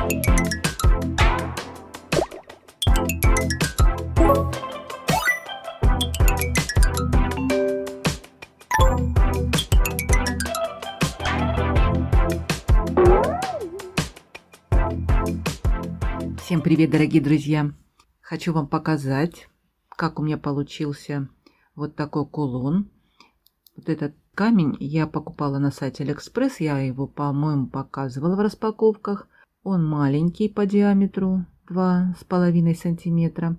Всем привет, дорогие друзья! Хочу вам показать, как у меня получился вот такой кулон. Вот этот камень я покупала на сайте Алиэкспресс. Я его, по-моему, показывала в распаковках. Он маленький по диаметру, 2,5 сантиметра.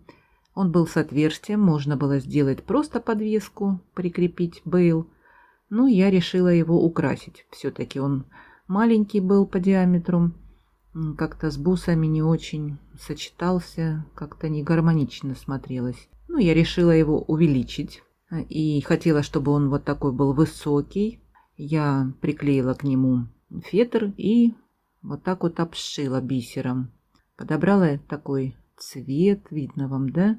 Он был с отверстием, можно было сделать просто подвеску, прикрепить бейл. Но я решила его украсить. Все-таки он маленький был по диаметру. Как-то с бусами не очень сочетался, как-то не гармонично смотрелось. Ну, я решила его увеличить и хотела, чтобы он вот такой был высокий. Я приклеила к нему фетр и вот так вот обшила бисером. Подобрала такой цвет, видно вам, да?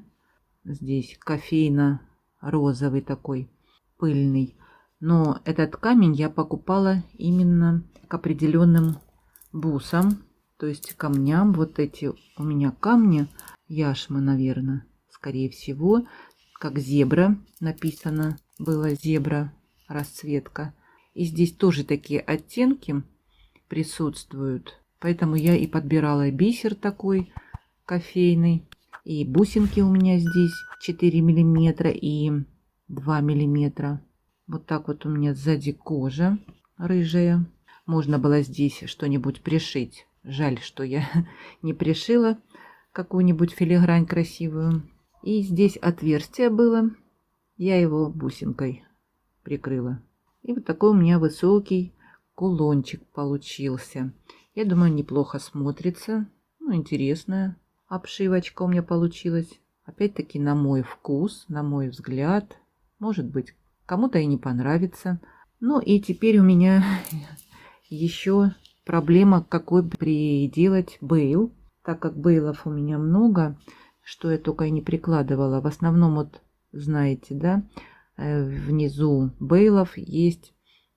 Здесь кофейно-розовый такой, пыльный. Но этот камень я покупала именно к определенным бусам. То есть камням, вот эти у меня камни, яшмы, наверное, скорее всего, как зебра написано, было зебра расцветка. И здесь тоже такие оттенки присутствуют, поэтому я и подбирала бисер такой кофейный. И бусинки у меня здесь 4 миллиметра и 2 миллиметра. Вот так вот у меня сзади кожа рыжая. Можно было здесь что-нибудь пришить. Жаль, что я не пришила какую-нибудь филигрань красивую. И здесь отверстие было. Я его бусинкой прикрыла. И вот такой у меня высокий кулончик получился. Я думаю, неплохо смотрится. Ну, интересная обшивочка у меня получилась. Опять-таки на мой вкус, на мой взгляд. Может быть, кому-то и не понравится. Ну и теперь у меня еще проблема, какой приделать бейл, так как бейлов у меня много, что я только и не прикладывала. В основном, вот знаете, да, внизу бейлов есть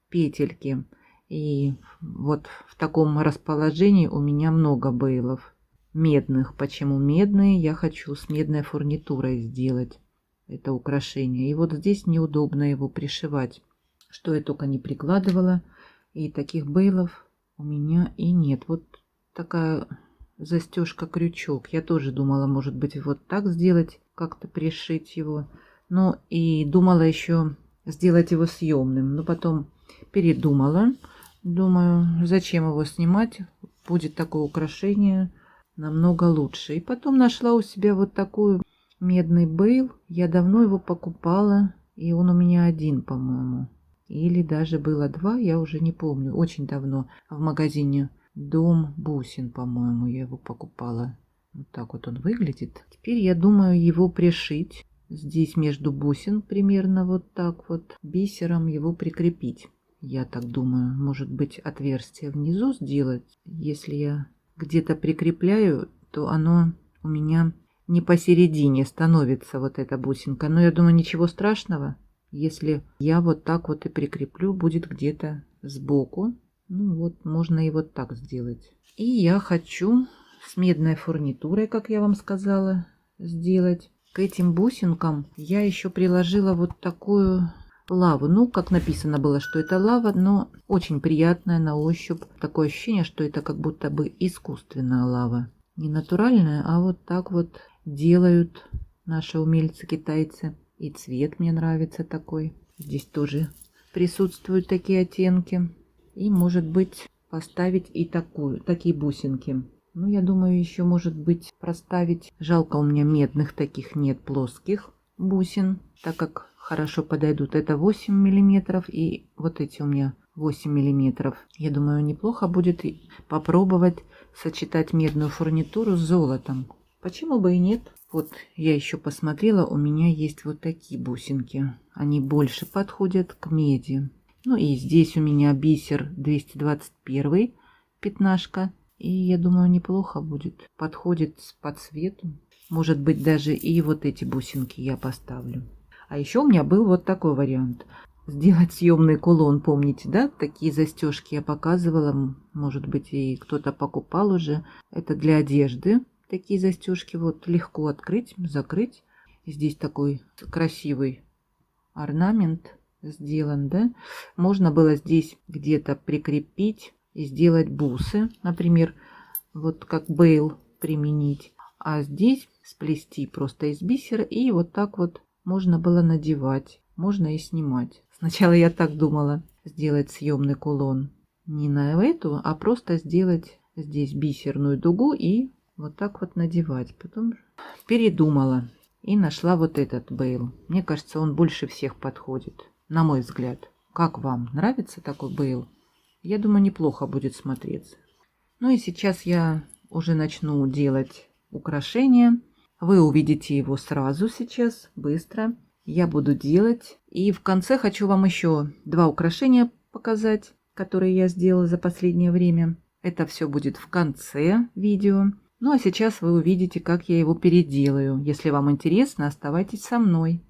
петельки. И вот в таком расположении у меня много бейлов медных. Почему медные? Я хочу с медной фурнитурой сделать это украшение. И вот здесь неудобно его пришивать, что я только не прикладывала. И таких бейлов у меня и нет. Вот такая застежка-крючок. Я тоже думала, может быть, вот так сделать, как-то пришить его. Но и думала еще сделать его съемным. Но потом передумала. Думаю, зачем его снимать? Будет такое украшение намного лучше. И потом нашла у себя вот такой медный бейл. Я давно его покупала. И он у меня один, по-моему. Или даже было два, я уже не помню. Очень давно в магазине Дом бусин, по-моему, я его покупала. Вот так вот он выглядит. Теперь я думаю его пришить. Здесь между бусин примерно вот так вот бисером его прикрепить. Я так думаю, может быть, отверстие внизу сделать. Если я где-то прикрепляю, то оно у меня не посередине становится, вот эта бусинка. Но я думаю, ничего страшного. Если я вот так вот и прикреплю, будет где-то сбоку. Ну вот, можно и вот так сделать. И я хочу с медной фурнитурой, как я вам сказала, сделать. К этим бусинкам я еще приложила вот такую лаву. Ну, как написано было, что это лава, но очень приятная на ощупь. Такое ощущение, что это как будто бы искусственная лава. Не натуральная, а вот так вот делают наши умельцы-китайцы. И цвет мне нравится такой. Здесь тоже присутствуют такие оттенки. И, может быть, поставить и такие бусинки. Ну, я думаю, еще, может быть, проставить. Жалко, у меня медных таких нет, плоских бусин, так как хорошо подойдут. Это 8 миллиметров и вот эти у меня 8 миллиметров. Я думаю, неплохо будет попробовать сочетать медную фурнитуру с золотом. Почему бы и нет? Вот я еще посмотрела, у меня есть вот такие бусинки. Они больше подходят к меди. Ну и здесь у меня бисер 221 пятнашка. И я думаю, неплохо будет. Подходит по цвету. Может быть, даже и вот эти бусинки я поставлю. А еще у меня был вот такой вариант. сделать съемный кулон, помните, да? Такие застежки я показывала, может быть, и кто-то покупал уже. Это для одежды. Такие застежки вот легко открыть, закрыть. Здесь такой красивый орнамент сделан, да? Можно было здесь где-то прикрепить и сделать бусы, например, вот как бейл применить. А здесь сплести просто из бисера, и вот так вот можно было надевать, можно и снимать. Сначала я так думала, сделать съемный кулон не на эту, а просто сделать здесь бисерную дугу и вот так вот надевать. Потом передумала и нашла вот этот бейл. Мне кажется, он больше всех подходит, на мой взгляд. Как вам? Нравится такой бейл? Я думаю, неплохо будет смотреться. Ну и сейчас я уже начну делать украшения. Вы увидите его сразу сейчас, быстро. Я буду делать. И в конце хочу вам еще два украшения показать, которые я сделала за последнее время. Это все будет в конце видео. Ну а сейчас вы увидите, как я его переделаю. Если вам интересно, оставайтесь со мной.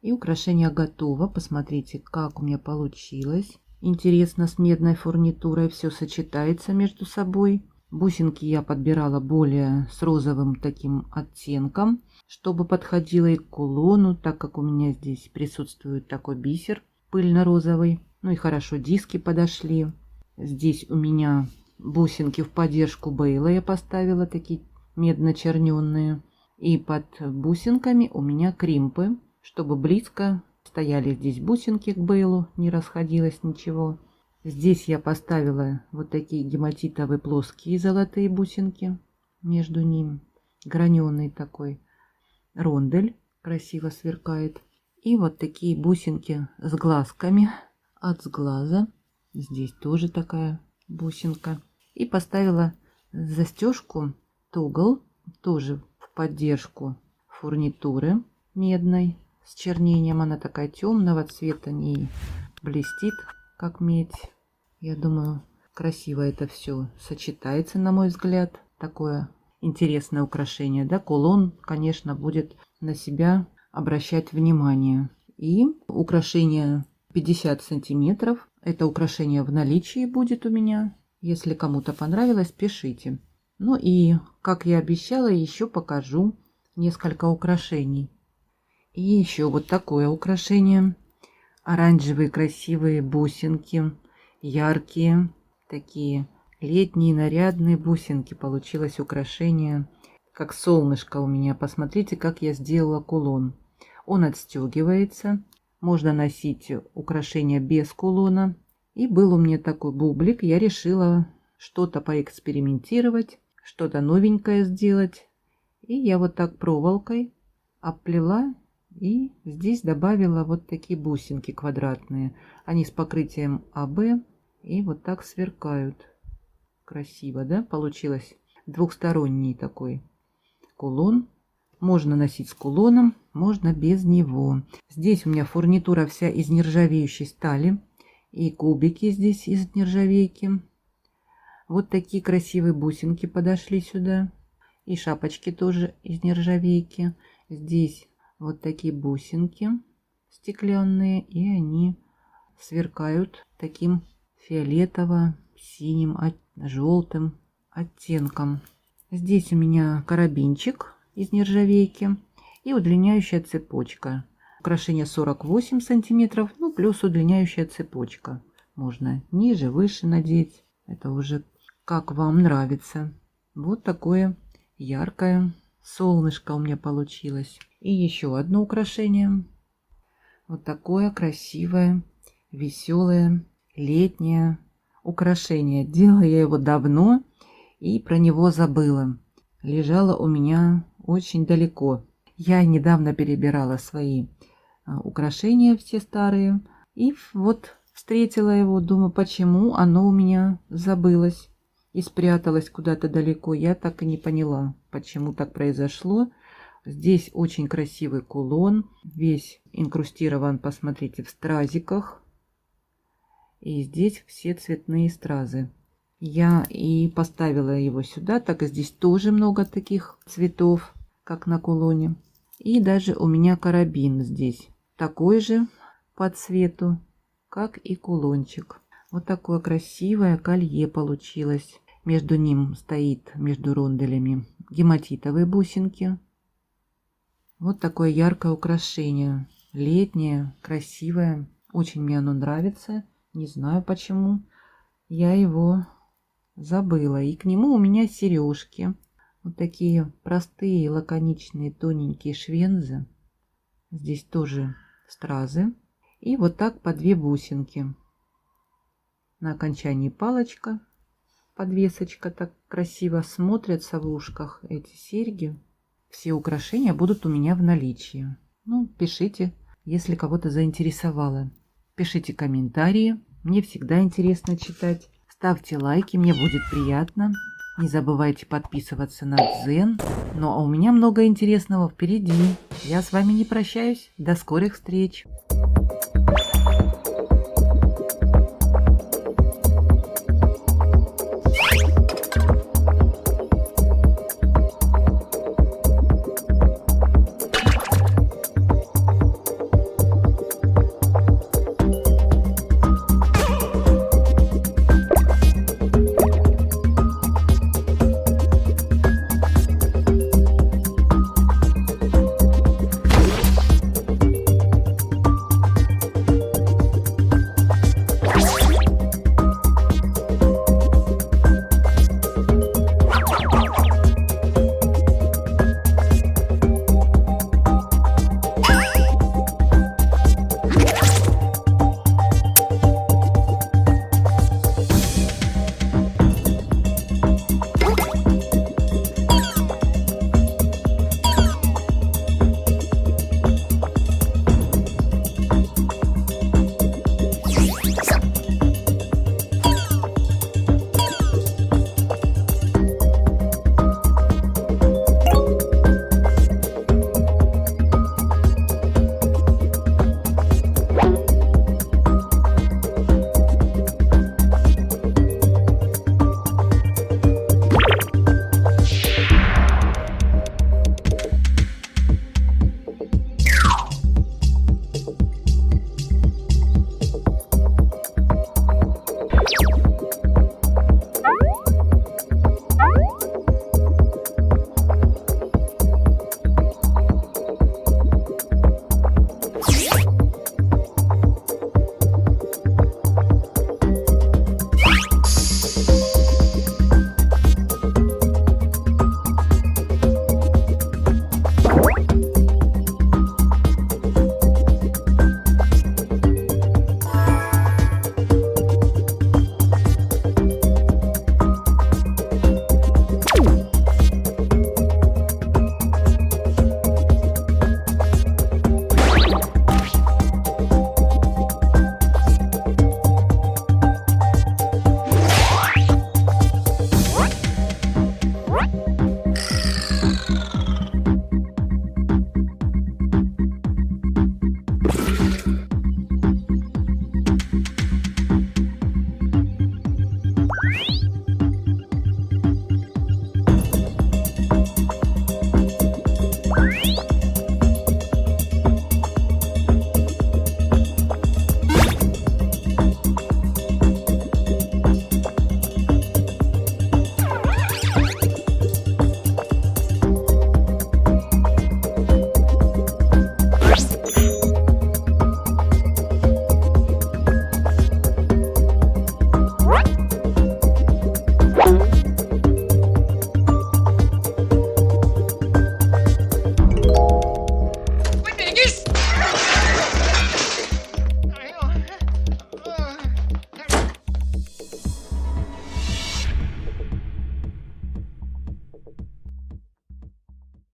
И украшение готово. Посмотрите, как у меня получилось. Интересно, с медной фурнитурой все сочетается между собой. Бусинки я подбирала более с розовым таким оттенком, чтобы подходило и к кулону, так как у меня здесь присутствует такой бисер пыльно-розовый. Ну и хорошо, диски подошли. Здесь у меня бусинки в поддержку бейла я поставила, такие медно-черненные. И под бусинками у меня кримпы, чтобы близко стояли здесь бусинки к бейлу, не расходилось ничего. Здесь я поставила вот такие гематитовые плоские золотые бусинки между ними. Граненый такой рондель красиво сверкает. И вот такие бусинки с глазками от сглаза. Здесь тоже такая бусинка. И поставила застежку тогл, тоже в поддержку фурнитуры медной с чернением. Она такая темного цвета, не блестит, как медь. Я думаю, красиво это все сочетается, на мой взгляд. Такое интересное украшение, да? Кулон, конечно, будет на себя обращать внимание. И украшение 50 сантиметров. Это украшение в наличии будет у меня. Если кому-то понравилось, пишите. Ну и, как я обещала, еще покажу несколько украшений. И еще вот такое украшение. Оранжевые красивые бусинки. Яркие, такие летние нарядные бусинки. Получилось украшение, как солнышко у меня. Посмотрите, как я сделала кулон. Он отстегивается. Можно носить украшения без кулона. И был у меня такой бублик. Я решила что-то поэкспериментировать, что-то новенькое сделать. И я вот так проволокой обплела. И здесь добавила вот такие бусинки квадратные. Они с покрытием АБ. И вот так сверкают. Красиво, да? Получилось двухсторонний такой кулон. Можно носить с кулоном, можно без него. Здесь у меня фурнитура вся из нержавеющей стали. И кубики здесь из нержавейки. Вот такие красивые бусинки подошли сюда. И шапочки тоже из нержавейки. Здесь вот такие бусинки стеклянные, и они сверкают таким фиолетово-синим, желтым оттенком. Здесь у меня карабинчик из нержавейки и удлиняющая цепочка. Украшение 48 сантиметров, ну плюс удлиняющая цепочка. Можно ниже, выше надеть. Это уже как вам нравится. Вот такое яркое солнышко у меня получилось. И еще одно украшение. Вот такое красивое, веселое, летнее украшение. Делала я его давно и про него забыла. Лежало у меня очень далеко. Я недавно перебирала свои украшения все старые. И вот встретила его. Думаю, почему оно у меня забылось и спряталось куда-то далеко. Я так и не поняла, почему так произошло. Здесь очень красивый кулон. Весь инкрустирован, посмотрите, в стразиках. И здесь все цветные стразы. Я и поставила его сюда, так как здесь тоже много таких цветов, как на кулоне. И даже у меня карабин здесь такой же, по цвету, как и кулончик. Вот такое красивое колье получилось. Между ним стоит, между ронделями, гематитовые бусинки. Вот такое яркое украшение. Летнее, красивое. Очень мне оно нравится. Не знаю почему. Я его забыла. И к нему у меня сережки. Вот такие простые, лаконичные, тоненькие швензы. Здесь тоже стразы. И вот так по 2 бусинки. На окончании палочка, подвесочка, так красиво смотрятся в ушках эти серьги. Все украшения будут у меня в наличии. Ну, пишите, если кого-то заинтересовало. Пишите комментарии, мне всегда интересно читать. Ставьте лайки, мне будет приятно. Не забывайте подписываться на Дзен. Ну а у меня много интересного впереди. Я с вами не прощаюсь. До скорых встреч!